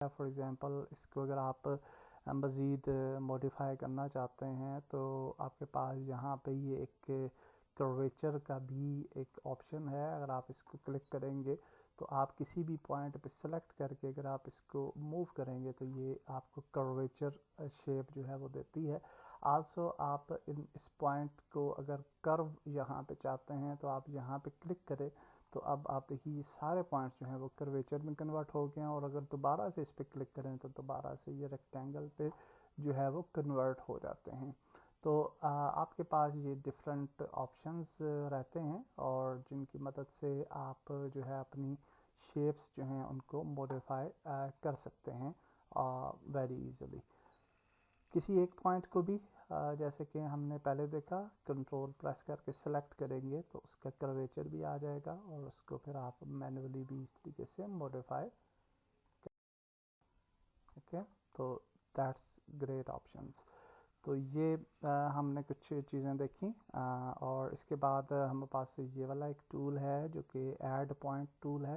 For example اس کو اگر آپ مزید موڈیفائی کرنا چاہتے ہیں تو آپ کے پاس یہاں پہ یہ ایک کرویچر کا بھی ایک آپشن ہے. اگر آپ اس کو کلک کریں گے تو آپ کسی بھی پوائنٹ پہ سلیکٹ کر کے اگر آپ اس کو موو کریں گے تو یہ آپ کو کرویچر شیپ جو ہے وہ دیتی ہے. آلسو آپ اس پوائنٹ کو اگر کرو یہاں پہ چاہتے ہیں تو آپ یہاں پہ کلک کریں تو اب آپ دیکھیے یہ سارے پوائنٹس جو ہیں وہ کرویچر میں کنورٹ ہو گئے ہیں, اور اگر دوبارہ سے اس پہ کلک کریں تو دوبارہ سے یہ ریکٹینگل پہ جو ہے وہ کنورٹ ہو جاتے ہیں. تو آپ کے پاس یہ ڈفرینٹ آپشنز رہتے ہیں اور جن کی مدد سے آپ جو ہے اپنی شیپس جو ہیں ان کو موڈیفائی کر سکتے ہیں ویری ایزیلی. کسی ایک پوائنٹ کو بھی جیسے کہ ہم نے پہلے دیکھا کنٹرول پریس کر کے سلیکٹ کریں گے تو اس کا کرویچر بھی آ جائے گا اور اس کو پھر آپ مینولی بھی اس طریقے سے موڈیفائی. اوکے, تو دیٹس گریٹ آپشنس. تو یہ ہم نے کچھ چیزیں دیکھیں اور اس کے بعد ہمارے پاس یہ والا ایک ٹول ہے جو کہ ایڈ پوائنٹ ٹول ہے.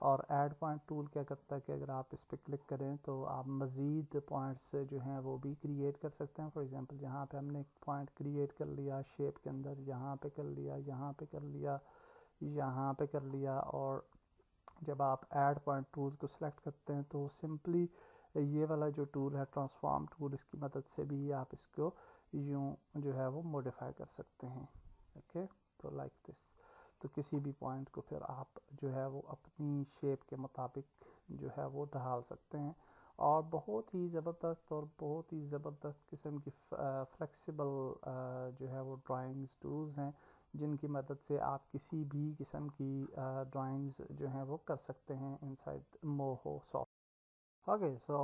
اور ایڈ پوائنٹ ٹول کیا کرتا ہے کہ اگر آپ اس پہ کلک کریں تو آپ مزید پوائنٹس جو ہیں وہ بھی کریٹ کر سکتے ہیں. فار ایگزامپل یہاں پہ ہم نے ایک پوائنٹ کریٹ کر لیا شیپ کے اندر, یہاں پہ کر لیا, یہاں پہ کر لیا, یہاں پہ کر لیا, اور جب آپ ایڈ پوائنٹ ٹول کو سلیکٹ کرتے ہیں تو سمپلی یہ والا جو ٹول ہے ٹرانسفارم ٹول, اس کی مدد سے بھی آپ اس کو یوں جو ہے وہ موڈیفائی کر سکتے ہیں. اوکے, تو لائک دس. تو کسی بھی پوائنٹ کو پھر آپ جو ہے وہ اپنی شیپ کے مطابق جو ہے وہ ڈھال سکتے ہیں, اور بہت ہی زبردست اور بہت ہی زبردست قسم کی فلیکسیبل جو ہے وہ ڈرائنگز ٹولز ہیں جن کی مدد سے آپ کسی بھی قسم کی ڈرائنگز جو ہیں وہ کر سکتے ہیں انسائڈ موہو soft. Okay, so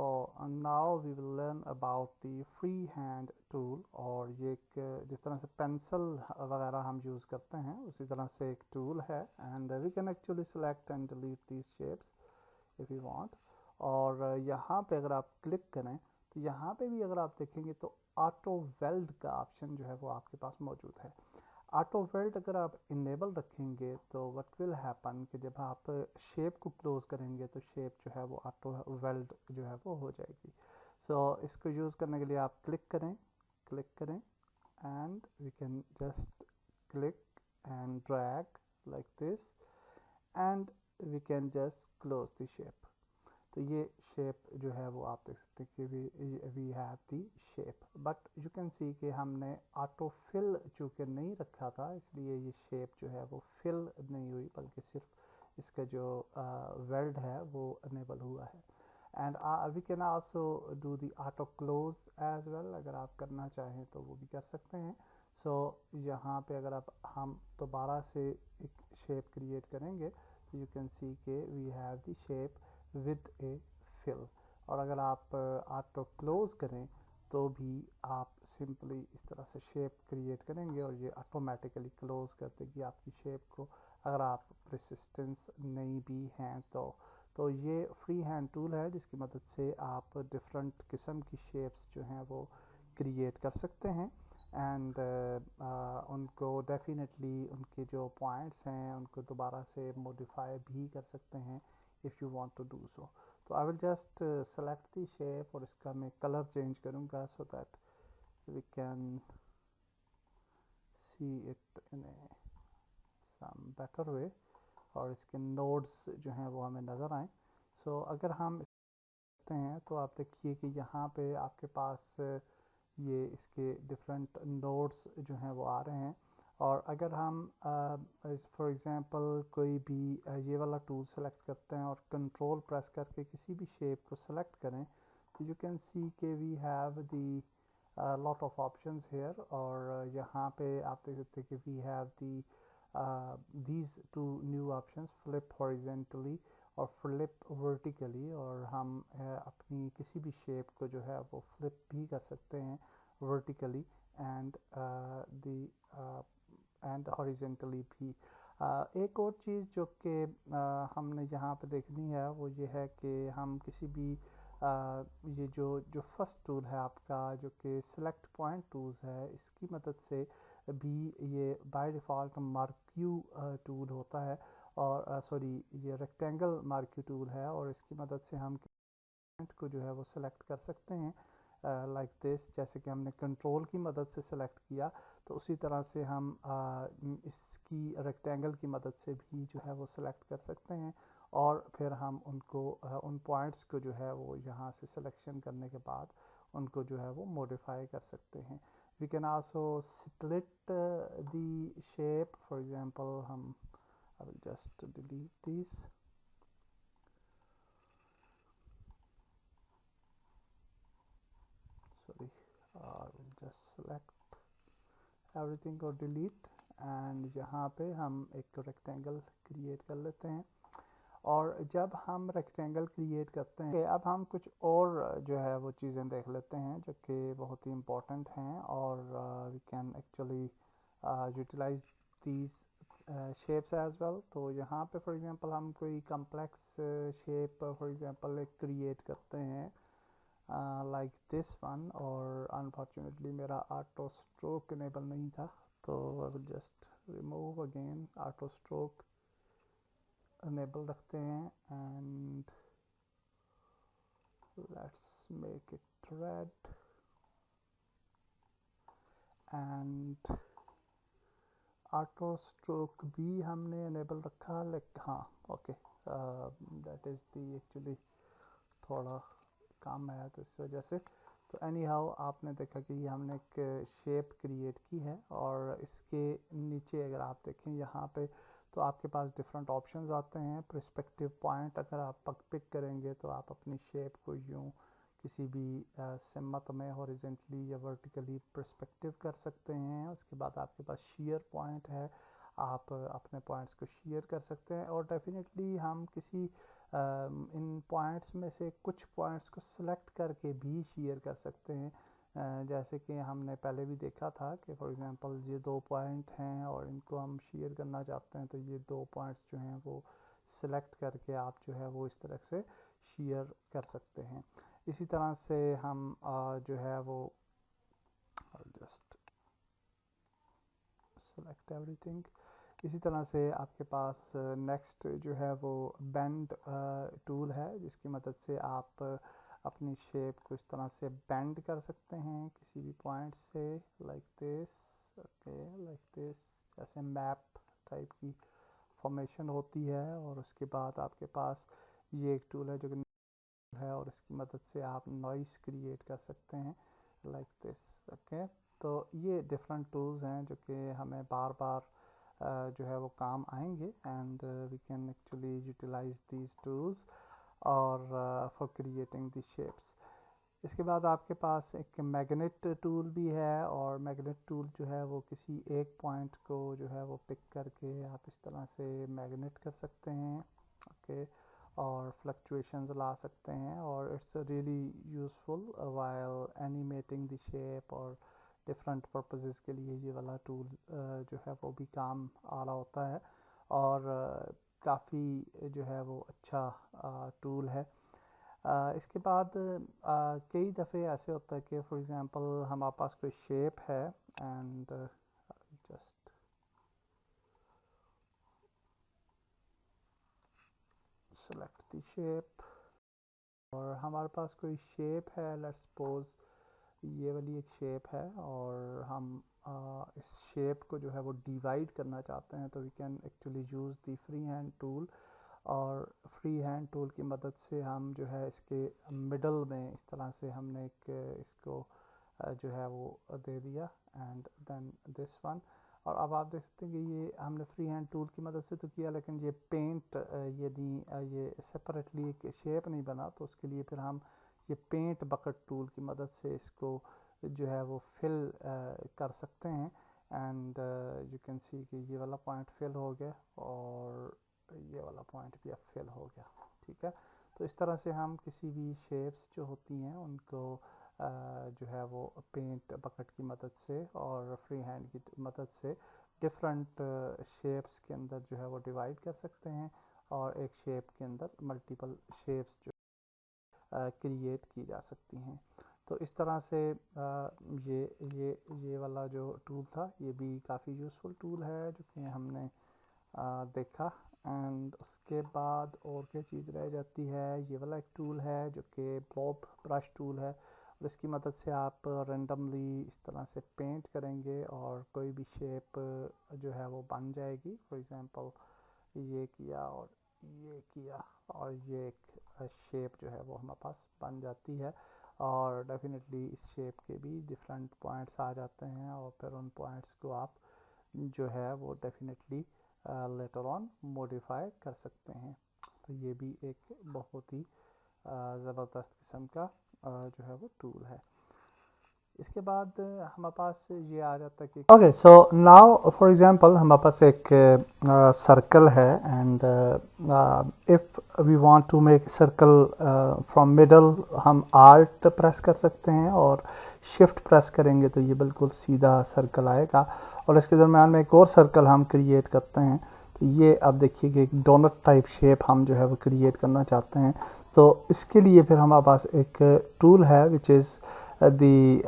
now we will learn about the free hand tool. اور یہ ایک جس طرح سے پینسل وغیرہ ہم یوز کرتے ہیں اسی طرح سے ایک ٹول ہے, and we can actually select and delete these shapes if we want. اور یہاں پہ اگر آپ کلک کریں تو یہاں پہ بھی اگر آپ دیکھیں گے تو آٹو ویلڈ کا آپشن جو ہے وہ آپ کے پاس موجود ہے. آٹو ویلڈ اگر آپ انیبل رکھیں گے تو وٹ ول ہیپن کہ جب آپ شیپ کو کلوز کریں گے تو شیپ جو ہے وہ آٹو ویلڈ جو ہے وہ ہو جائے گی. سو اس کو یوز کرنے کے لیے آپ کلک کریں and we can just click and drag like this and we can just close the shape. تو یہ شیپ جو ہے وہ آپ دیکھ سکتے ہیں کہ we have the shape, but you can see کہ ہم نے آٹو فل چونکہ نہیں رکھا تھا اس لیے یہ شیپ جو ہے وہ فل نہیں ہوئی بلکہ صرف اس کا جو ویلڈ ہے وہ انیبل ہوا ہے. And we can also do the auto close as well, اگر آپ کرنا چاہیں تو وہ بھی کر سکتے ہیں. سو یہاں پہ اگر ہم دوبارہ سے ایک شیپ کریٹ کریں گے تو یو کین سی کہ we have the shape with a fill. اور اگر آپ آٹو کلوز کریں تو بھی آپ سمپلی اس طرح سے شیپ کریٹ کریں گے اور یہ آٹومیٹیکلی کلوز کر دے گی آپ کی شیپ کو, اگر آپ پرسسٹنس نہیں بھی ہیں تو. تو یہ فری ہینڈ ٹول ہے جس کی مدد سے آپ ڈفرینٹ قسم کی شیپس جو ہیں وہ کریٹ کر سکتے ہیں, اینڈ ان کو ڈیفینیٹلی ان کے جو پوائنٹس ہیں ان کو دوبارہ سے موڈیفائی بھی کر سکتے ہیں if you want to do so. تو I will just select the shape اور اس کا میں کلر چینج کروں گا so that we can see it in a some better way اور اس کے نوڈز جو ہیں وہ ہمیں نظر آئیں. سو اگر ہم کرتے ہیں تو آپ دیکھیے کہ یہاں پہ آپ کے پاس یہ اس کے ڈفرینٹ نوڈز جو ہیں وہ آ رہے ہیں. اور اگر ہم فار ایگزامپل کوئی بھی یہ والا ٹول سلیکٹ کرتے ہیں اور کنٹرول پریس کر کے کسی بھی شیپ کو سلیکٹ کریں تو یو کین سی کہ we have the lot of options here. اور یہاں پہ آپ دیکھ سکتے کہ we have the these two new options, flip horizontally اور فلپ ورٹیکلی, اور ہم اپنی کسی بھی شیپ کو جو ہے وہ فلپ بھی کر سکتے ہیں vertically and the end horizontally بھی. ایک اور چیز جو کہ ہم نے یہاں پہ دیکھنی ہے وہ یہ ہے کہ ہم کسی بھی یہ جو فرسٹ ٹول ہے آپ کا جو کہ سلیکٹ پوائنٹ ٹولز ہے, اس کی مدد سے بھی یہ بائی ڈیفالٹ مارکیو ٹول ہوتا ہے, اور سوری یہ ریکٹینگل مارکیو ٹول ہے, اور اس کی مدد سے ہم کو جو ہے وہ سلیکٹ کر سکتے ہیں لائک دس. جیسے کہ ہم نے کنٹرول کی مدد سے سلیکٹ کیا تو اسی طرح سے ہم اس کی ریکٹینگل کی مدد سے بھی جو ہے وہ سلیکٹ کر سکتے ہیں اور پھر ہم ان کو ان پوائنٹس کو جو ہے وہ یہاں سے سلیکشن کرنے کے بعد ان کو جو ہے وہ موڈیفائی کر سکتے ہیں. We can also split the shape. For example I will just delete these. Sorry, I will just select everything or delete and یہاں پہ ہم ایک ریکٹینگل کریٹ کر لیتے ہیں. اور جب ہم ریکٹینگل کریٹ کرتے ہیں اب ہم کچھ اور جو ہے وہ چیزیں دیکھ لیتے ہیں جو کہ بہت ہی امپورٹنٹ ہیں اور we can actually utilize these shapes as well. تو یہاں پہ فار ایگزامپل ہم کوئی کمپلیکس شیپ فار ایگزامپل ایک کریٹ کرتے ہیں لائک دس ون اور انفارچونیٹلی میرا آٹو اسٹروک انیبل نہیں تھا تو I will just remove again auto stroke enable رکھتے ہیں and let's make it red and auto stroke بھی ہم نے enable رکھا ہاں okay that is the actually تھوڑا کام ہے تو اس وجہ سے. تو اینی ہاؤ آپ نے دیکھا کہ یہ ہم نے ایک شیپ کریٹ کی ہے اور اس کے نیچے اگر آپ دیکھیں یہاں پہ تو آپ کے پاس ڈفرینٹ آپشنز آتے ہیں. پرسپیکٹیو پوائنٹ اگر آپ پک کریں گے تو آپ اپنی شیپ کو یوں کسی بھی سمت میں ہاریزنٹلی یا ورٹیکلی پرسپیکٹیو کر سکتے ہیں. اس کے بعد آپ کے پاس شیئر پوائنٹ ہے, آپ اپنے پوائنٹس کو شیئر کر سکتے ہیں اور ڈیفینیٹلی ہم کسی ان پوائنٹس میں سے کچھ پوائنٹس کو سلیکٹ کر کے بھی شیئر کر سکتے ہیں. جیسے کہ ہم نے پہلے بھی دیکھا تھا کہ فار ایگزامپل یہ 2 پوائنٹ ہیں اور ان کو ہم شیئر کرنا چاہتے ہیں تو یہ 2 پوائنٹس جو ہیں وہ سلیکٹ کر کے آپ جو ہے وہ اس طرح سے شیئر کر سکتے ہیں. اسی طرح سے ہم جو ہے وہ جسٹ سلیکٹ ایوری تھنگ. اسی طرح سے آپ کے پاس نیکسٹ جو ہے وہ بینڈ ٹول ہے جس کی مدد سے آپ اپنی شیپ کو اس طرح سے بینڈ کر سکتے ہیں کسی بھی پوائنٹ سے like this okay like this. جیسے میپ ٹائپ کی فارمیشن ہوتی ہے اور اس کے بعد آپ کے پاس یہ ایک ٹول ہے جو کہ ہے اور اس کی مدد سے آپ نوائز کریٹ کر سکتے ہیں لائک دس اوکے. تو یہ ڈفرینٹ ٹولز ہیں جو کہ ہمیں بار بار جو ہے وہ کام آئیں گے and we can actually utilize these tools اور فار کریٹنگ دی شیپس. اس کے بعد آپ کے پاس ایک میگنیٹ ٹول بھی ہے اور میگنیٹ ٹول جو ہے وہ کسی ایک پوائنٹ کو جو ہے وہ پک کر کے آپ اس طرح سے میگنیٹ کر سکتے ہیں اوکے اور فلکچویشنز لا سکتے ہیں اور it's really useful while animating the shape اور ڈفرینٹ پرپزز کے لیے یہ والا ٹول جو ہے وہ بھی کام آ رہا ہوتا ہے اور کافی جو ہے وہ اچھا ٹول ہے. اس کے بعد کئی دفعے ایسے ہوتا ہے کہ فار ایگزامپل ہمارے پاس کوئی شیپ ہے and just select the shape اور ہمارے پاس کوئی شیپ ہے لیٹس سپوز یہ والی ایک شیپ ہے اور ہم اس شیپ کو جو ہے وہ ڈیوائڈ کرنا چاہتے ہیں تو we can actually use the free hand tool اور فری ہینڈ ٹول کی مدد سے ہم جو ہے اس کے مڈل میں اس طرح سے ہم نے ایک اس کو جو ہے وہ دے دیا اینڈ دین دس ون. اور اب آپ دیکھ سکتے ہیں کہ یہ ہم نے فری ہینڈ ٹول کی مدد سے تو کیا لیکن یہ پینٹ یہ سپریٹلی ایک شیپ نہیں بنا تو اس کے لیے پھر ہم یہ پینٹ بکٹ ٹول کی مدد سے اس کو جو ہے وہ فل کر سکتے ہیں اینڈ یو کین سی کہ یہ والا پوائنٹ فل ہو گیا اور یہ والا پوائنٹ بھی اب فل ہو گیا ٹھیک ہے. تو اس طرح سے ہم کسی بھی شیپس جو ہوتی ہیں ان کو جو ہے وہ پینٹ بکٹ کی مدد سے اور فری ہینڈ کی مدد سے ڈفرینٹ شیپس کے اندر جو ہے وہ ڈیوائڈ کر سکتے ہیں اور ایک شیپ کے اندر ملٹیپل شیپس جو کریٹ کی جا سکتی ہیں. تو اس طرح سے یہ والا جو ٹول تھا یہ بھی کافی یوزفل ٹول ہے جو کہ ہم نے دیکھا اینڈ اس کے بعد اور کیا چیز رہ جاتی ہے، یہ والا ایک ٹول ہے جو کہ بلوب برش ٹول ہے، اور اس کی مدد سے آپ رینڈملی اس طرح سے پینٹ کریں گے اور کوئی بھی شیپ جو ہے وہ بن جائے گی. فار ایگزامپل یہ کیا اور یہ کیا اور یہ ایک شیپ جو ہے وہ ہمارے پاس بن جاتی ہے. اور ڈیفینیٹلی اس شیپ کے بھی ڈفرینٹ پوائنٹس آ جاتے ہیں، اور پھر ان پوائنٹس کو آپ جو ہے وہ ڈیفینیٹلی لیٹر آن موڈیفائی کر سکتے ہیں. تو یہ بھی ایک بہت ہی زبردست قسم کا جو ہے وہ ٹول ہے. اس کے بعد ہمارے پاس یہ آ جاتا ہے کہ okay so now for example ہمارے پاس ایک سرکل ہے، and if we want to make circle from middle, ہم آلٹ پریس کر سکتے ہیں اور شفٹ پریس کریں گے تو یہ بالکل سیدھا سرکل آئے گا. اور اس کے درمیان میں ایک اور سرکل ہم کریٹ کرتے ہیں. تو یہ اب دیکھیے کہ ایک ڈونٹ ٹائپ شیپ ہم جو ہے وہ کریٹ کرنا چاہتے ہیں. تو اس کے لیے پھر ہمارے پاس ایک ٹول ہے وچ از دی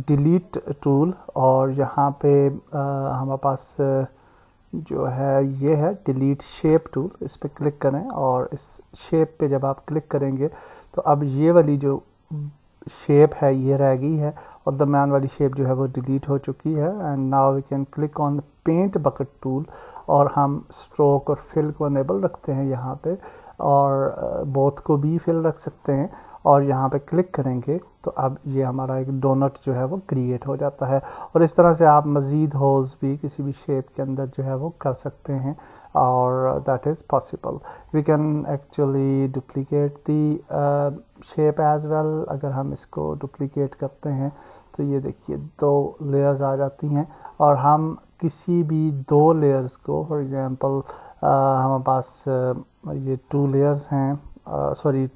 ڈیلیٹ ٹول، اور یہاں پہ ہمارے پاس جو ہے یہ ہے ڈیلیٹ شیپ ٹول. اس پہ کلک کریں اور اس شیپ پہ جب آپ کلک کریں گے تو اب یہ والی جو شیپ ہے یہ رہ گئی ہے، اور درمیان والی شیپ جو ہے وہ ڈیلیٹ ہو چکی ہے. And now we can click on paint bucket tool, اور ہم اسٹروک اور فل کو انیبل رکھتے ہیں یہاں پہ، اور بوتھ کو بھی فل رکھ سکتے ہیں. اور یہاں پہ کلک کریں گے تو اب یہ ہمارا ایک ڈونٹ جو ہے وہ کریٹ ہو جاتا ہے. اور اس طرح سے آپ مزید ہولز بھی کسی بھی شیپ کے اندر جو ہے وہ کر سکتے ہیں، اور that is possible. We can actually duplicate the shape as well. اگر ہم اس کو ڈپلیکیٹ کرتے ہیں تو یہ دیکھیے 2 لیئرز آ جاتی ہیں، اور ہم کسی بھی 2 لیئرز کو، فار ایگزامپل ہمارے پاس یہ 2 لیئرز ہیں،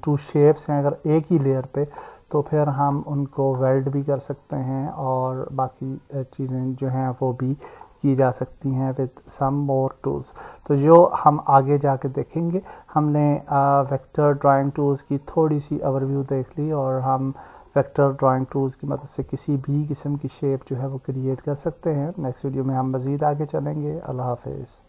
2 شیپس ہیں اگر ایک ہی لیئر پہ، تو پھر ہم ان کو ویلڈ بھی کر سکتے ہیں، اور باقی چیزیں جو ہیں وہ بھی کی جا سکتی ہیں وتھ سم مور ٹولس. تو جو ہم آگے جا کے دیکھیں گے، ہم نے ویکٹر ڈرائنگ ٹولز کی تھوڑی سی اوور ویو دیکھ لی، اور ہم ویکٹر ڈرائنگ ٹولز کی مدد سے کسی بھی قسم کی شیپ جو ہے وہ کریٹ کر سکتے ہیں. نیکسٹ ویڈیو میں ہم مزید آگے چلیں گے. اللہ حافظ.